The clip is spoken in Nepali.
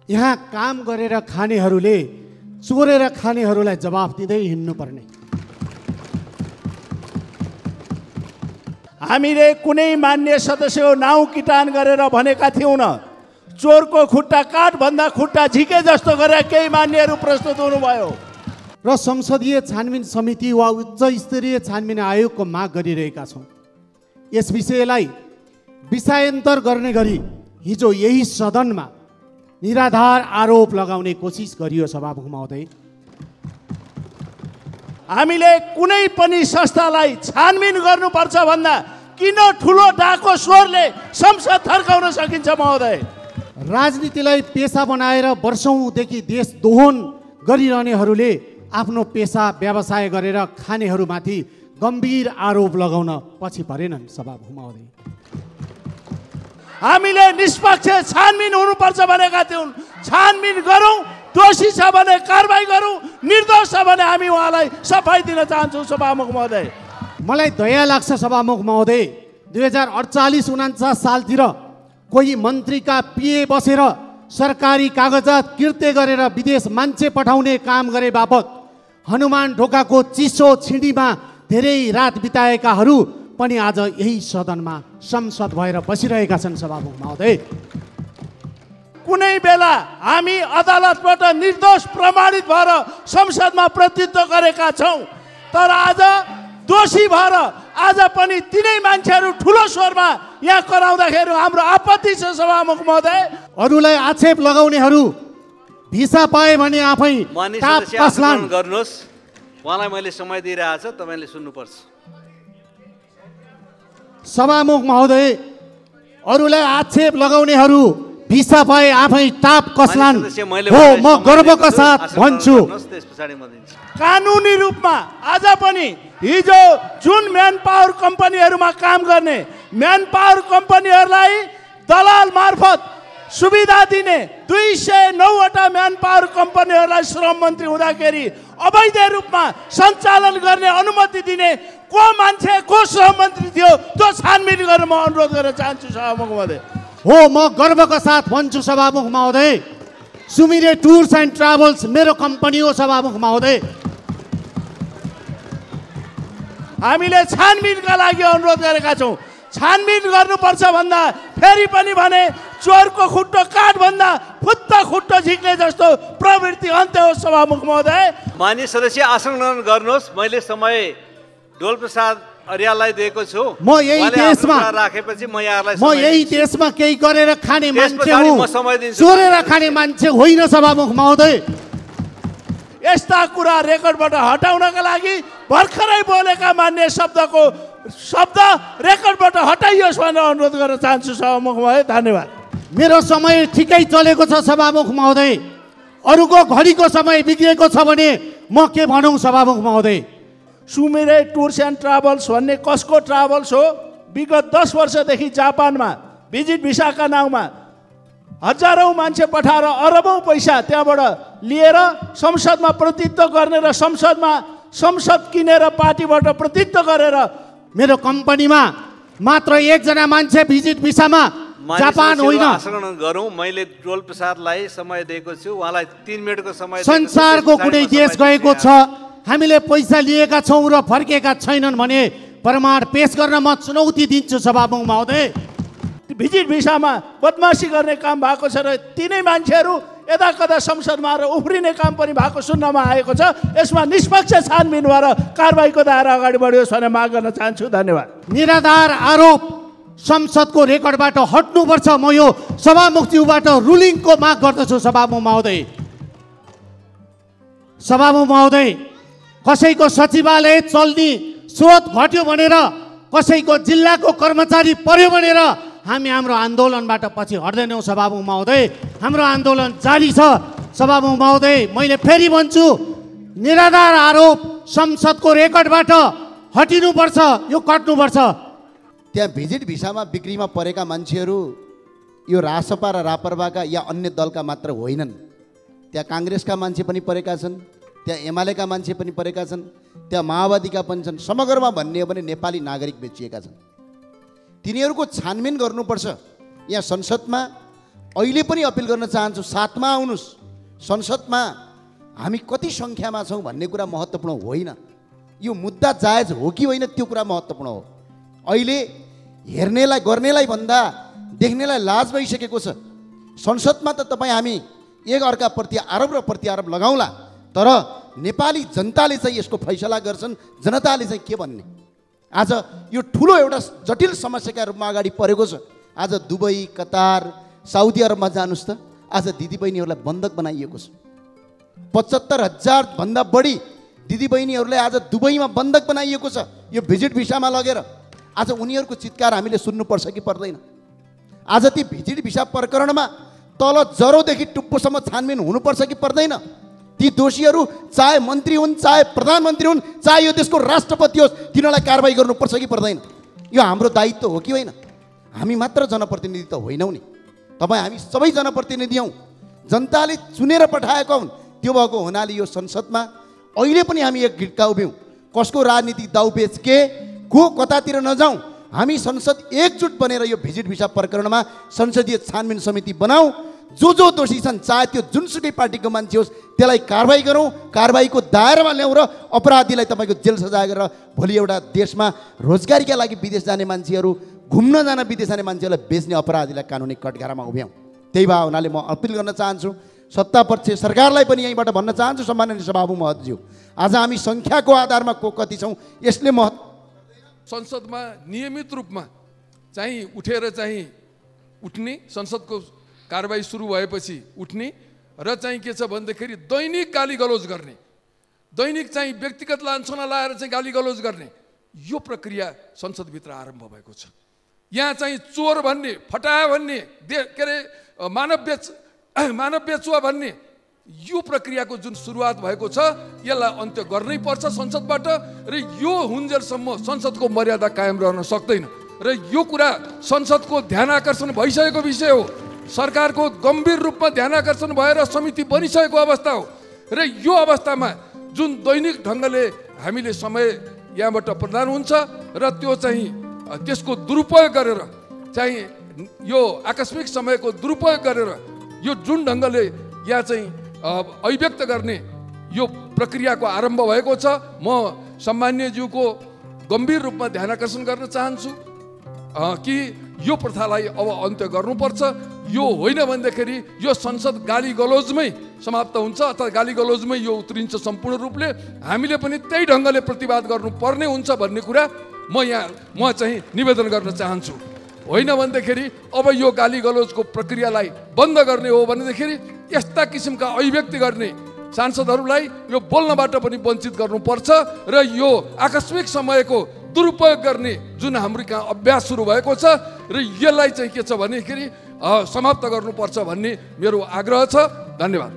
यहाँ काम गरेर खानेहरूले चोरेर खानेहरूलाई जवाफ दिँदै हिँड्नुपर्ने। हामीले कुनै मान्य सदस्यको नाउँ किटान गरेर भनेका थियौँ न। चोरको खुट्टा काट भन्दा खुट्टा झिके जस्तो गरेर केही मान्यहरू प्रस्तुत हुनुभयो र संसदीय छानबिन समिति वा उच्च स्तरीय छानबिन आयोगको माग गरिरहेका छौँ। यस विषयलाई विषयान्तर गर्ने गरी हिजो यही सदनमा निराधार आरोप लगाउने कोसिस गरियो सभामुख महोदय। हामीले कुनै पनि संस्थालाई छानबिन गर्नुपर्छ भन्दा किन ठुलो डाको स्वरले संसद थर्काउन सकिन्छ महोदय? राजनीतिलाई पेसा बनाएर वर्षौँदेखि देश दोहन गरिरहनेहरूले आफ्नो पेसा व्यवसाय गरेर खानेहरूमाथि गम्भीर आरोप लगाउन पछि परेनन् सभामुख महोदय। हामीले निष्पक्ष छानबिन हुनुपर्छ भनेका थियौँ। छानबिन गरौँ, दोषी छ भने कारबाही गरौँ, निर्दोष छ भने हामी उहाँलाई सफाई दिन चाहन्छौँ सभामुख महोदय। मलाई दया लाग्छ सभामुख महोदय, 2048-49 सालतिर कोही मन्त्रीका पिए बसेर सरकारी कागजात किर्ते गरेर विदेश मान्छे पठाउने काम गरे बापत हनुमान ढोकाको चिसो छिडीमा धेरै रात बिताएकाहरू पनि आज यही सदनमा संसद भएर बसिरहेका छन् सभामुख महोदय। कुनै बेला हामी अदालतबाट निर्दोष प्रमाणित भएर संसदमा प्रतिनिधित्व गरेका छौँ, तर आज दोषी भएर आज पनि तिनै मान्छेहरू ठुलो स्वरमा यहाँ कराउँदाखेरि हाम्रो आपत्ति छ सभामुख महोदय। अरूलाई आक्षेप लगाउनेहरू भिसा पाए भने आफै टाप कसलान्। गर्नुहोस्, उहाँलाई मैले समय दिइरहेको छु, तपाईँले सुन्नुपर्छ। सभामुख महोदय, अरूलाई आक्षेप लगाउनेहरू भिसा पाए आफै टाप कसलान् हो, म गर्वका साथ भन्छु। कानुनी रूपमा आज पनि हिजो जुन म्यान पावर कम्पनीहरूमा काम गर्ने म्यान पावर कम्पनीहरूलाई दलाल मार्फत सुविधा दिने 209वटा म्यान पावर कम्पनीहरूलाई श्रम मन्त्री हुँदाखेरि अवैध रूपमा सञ्चालन गर्ने अनुमति दिने को मान्छे को श्रम मन्त्री थियो त्यो छानबिन गर्न म अनुरोध गर्न चाहन्छु सभामुख महोदय। हो, म गर्वका साथ भन्छु सभामुख महोदय। सुमिरे टुर्स एन्ड ट्राभल्स मेरो कम्पनी हो सभामुख महोदय। हामीले छानबिनका लागि अनुरोध गरेका छौँ। छानबिन गर्नुपर्छ भन्दा फेरि पनि भने चोरको खुट्टो काट भन्दा फुत्त खुट्टो झिक्ने जस्तो प्रवृत्ति अन्त्य हो सभामुख महोदय। मान्य सदस्य आसन ग्रहण गर्नुहोस्। मैले समय डोलप्रसाद अर्याललाई दिएको छु। म यही देशमा राखेपछि म यहाँलाई केही गरेर खाने मान्छे म हुँ, समय दिन्छु। चोरेर खाने मान्छे होइन सभामुख महोदय। यस्ता कुरा रेकर्डबाट हटाउनका लागि भर्खरै बोलेका मान्य शब्द रेकर्डबाट हटाइयोस् भनेर अनुरोध गर्न चाहन्छु सभामुख महोदय। धन्यवाद। मेरो समय ठिकै चलेको छ सभामुख महोदय। अरूको घडीको समय बिग्रेको छ भने म के भनौँ सभामुख महोदय। सुमिरे टुर्स एन्ड ट्राभल्स भन्ने कसको ट्राभल्स हो? विगत 10 वर्षदेखि जापानमा भिजिट भिसाका नाउँमा हजारौँ मान्छे पठाएर अरबौँ पैसा त्यहाँबाट लिएर संसदमा प्रतिनिधित्व गर्ने र संसद किनेर पार्टीबाट प्रतिनिधित्व गरेर मेरो कम्पनीमा मात्र एकजना मान्छे भिजिट भिसामा जापान होइन। आसन गरौँ। मैले डोलप्रसादलाई समय दिएको छु, उहाँलाई 3 मिनेटको समय। संसारको कुनै देश गएको छ हामीले पैसा लिएका छौँ र फर्केका छैनन् भने प्रमाण पेश गर्न म चुनौती दिन्छु सभामुख महोदय। भिजिट भिसामा बदमासी गर्ने काम भएको छ र तिनै मान्छेहरू यता कता संसदमा आएर उफ्रिने काम पनि भएको सुन्नमा आएको छ। यसमा निष्पक्ष छानबिन भएर कारबाहीको दायरा अगाडि बढ्योस् भनेर माग गर्न चाहन्छु। धन्यवाद। निराधार आरोप संसदको रेकर्डबाट हट्नुपर्छ। म यो सभामुखज्यूबाट रुलिङको माग गर्दछु सभामुख महोदय। सभामुख महोदय, कसैको सचिवालय चल्ने स्रोत घट्यो भनेर कसैको जिल्लाको कर्मचारी पर्यो भनेर हामी हाम्रो आन्दोलनबाट पछि हट्दैनौँ सभामुख महोदय। हाम्रो आन्दोलन जारी छ सभामुख महोदय। मैले फेरि भन्छु, निराधार आरोप संसदको रेकर्डबाट हटिनुपर्छ, यो कट्नुपर्छ। त्यहाँ भिजिट भिसामा बिक्रीमा परेका मान्छेहरू यो रासपा र रापरपाका या अन्य दलका मात्र होइनन्। त्यहाँ काङ्ग्रेसका मान्छे पनि परेका छन्, त्यहाँ एमालेका मान्छे पनि परेका छन्, त्यहाँ माओवादीका पनि छन्। समग्रमा भन्ने हो भने नेपाली नागरिक बेचिएका छन्। तिनीहरूको छानबिन गर्नुपर्छ। यहाँ संसदमा अहिले पनि अपिल गर्न चाहन्छु, साथमा आउनुहोस्। संसदमा हामी कति सङ्ख्यामा छौँ भन्ने कुरा महत्त्वपूर्ण होइन, यो मुद्दा जायज हो कि होइन त्यो कुरा महत्त्वपूर्ण हो। अहिले हेर्नेलाई गर्नेलाई भन्दा देख्नेलाई लाज भइसकेको छ। संसदमा त तपाईँ हामी एक अर्काप्रति आरोप र प्रत्यारोप लगाउँला, तर नेपाली जनताले चाहिँ यसको फैसला गर्छन्। जनताले चाहिँ के भन्ने? आज यो ठुलो एउटा जटिल समस्याका रूपमा अगाडि परेको छ। आज दुबई, कतार, साउदी अरबमा जानुहोस् त, आज दिदीबहिनीहरूलाई बन्धक बनाइएको छ। 75,000 भन्दा बढी दिदीबहिनीहरूलाई आज दुबईमा बन्धक बनाइएको छ, यो भिजिट भिसामा लगेर। आज उनीहरूको चित्कार हामीले सुन्नुपर्छ कि पर्दैन? आज ती भिजिट भिसा प्रकरणमा तल जरोदेखि टुप्पोसम्म छानबिन हुनुपर्छ कि पर्दैन? ती दोषीहरू चाहे मन्त्री हुन्, चाहे प्रधानमन्त्री हुन्, चाहे यो देशको राष्ट्रपति होस्, तिनीहरूलाई कारबाही गर्नुपर्छ कि पर्दैन? यो हाम्रो दायित्व हो कि होइन? हामी मात्र जनप्रतिनिधि त होइनौँ नि, तपाईँ हामी सबै जनप्रतिनिधि हौँ। जनताले चुनेर पठाएका हुन्। त्यो भएको हुनाले यो संसदमा अहिले पनि हामी एक गिट्का उभ्यौँ। कसको राजनीतिक दाउपेच के, को कतातिर नजाउँ। हामी संसद एकजुट बनेर यो भिजिट भिसा प्रकरणमा संसदीय छानबिन समिति बनाऊ। जो दोषी छन्, चाहे त्यो जुनसुकै पार्टीको मान्छे होस्, त्यसलाई कारबाही गरौँ, कारबाहीको दायरामा ल्याउँ र अपराधीलाई तपाईँको जेल सजाय गरेर भोलि एउटा देशमा रोजगारीका लागि विदेश जाने मान्छेहरू, घुम्न जान विदेश जाने मान्छेहरूलाई बेच्ने अपराधीलाई कानुनी कठघरामा उभ्याउँ। त्यही भए हुनाले म अपिल गर्न चाहन्छु सत्तापक्ष सरकारलाई पनि यहीँबाट भन्न चाहन्छु, सम्माननीय सभामुख महोदयज्यू, आज हामी सङ्ख्याको आधारमा को कति छौँ यसले संसदमा नियमित रूपमा चाहिँ उठेर चाहिँ उठ्ने, संसदको कारबाही सुरु भएपछि उठ्ने र चाहिँ के छ भन्दाखेरि दैनिक गाली गलौज गर्ने, दैनिक चाहिँ व्यक्तिगत लान्छना लाएर चाहिँ गाली गलौज गर्ने, यो प्रक्रिया संसदभित्र आरम्भ भएको छ। यहाँ चाहिँ चोर भन्ने, फटाहा भन्ने, के अरे मानव बेचुवा भन्ने, यो प्रक्रियाको जुन सुरुवात भएको छ यसलाई अन्त्य गर्नै पर्छ संसदबाट। र यो हुन्जेलसम्म संसदको मर्यादा कायम रहन सक्दैन र यो कुरा संसदको ध्यान आकर्षण भइसकेको विषय हो। सरकारको गम्भीर रूपमा ध्यान आकर्षण भएर समिति बनिसकेको अवस्था हो। र यो अवस्थामा जुन दैनिक ढङ्गले हामीले समय यहाँबाट प्रदान हुन्छ र त्यो चाहिँ त्यसको दुरुपयोग गरेर चाहिँ यो आकस्मिक समयको दुरुपयोग गरेर यो जुन ढङ्गले यहाँ चाहिँ अभिव्यक्त गर्ने यो प्रक्रियाको आरम्भ भएको छ, म सम्मान्यज्यूको गम्भीर रूपमा ध्यान आकर्षण गर्न चाहन्छु कि यो प्रथालाई अब अन्त्य गर्नुपर्छ। यो होइन भन्दाखेरि यो संसद गाली गलौजमै समाप्त हुन्छ अथवा गाली गलौजमै यो उत्रिन्छ सम्पूर्ण रूपले। हामीले पनि त्यही ढङ्गले प्रतिवाद गर्नुपर्ने हुन्छ भन्ने कुरा म चाहिँ निवेदन गर्न चाहन्छु। होइन भन्दाखेरि अब यो गाली गलौजको प्रक्रियालाई बन्द गर्ने हो भनेदेखि यस्ता किसिमका अभिव्यक्ति गर्ने सांसदहरूलाई यो बोल्नबाट पनि वञ्चित गर्नुपर्छ र यो आकस्मिक समयको दुरुपयोग गर्ने जुन हाम्रो कहाँ अभ्यास सुरु भएको छ र यसलाई चाहिँ के छ भन्दाखेरि समाप्त गर्नुपर्छ भन्ने मेरो आग्रह छ। धन्यवाद।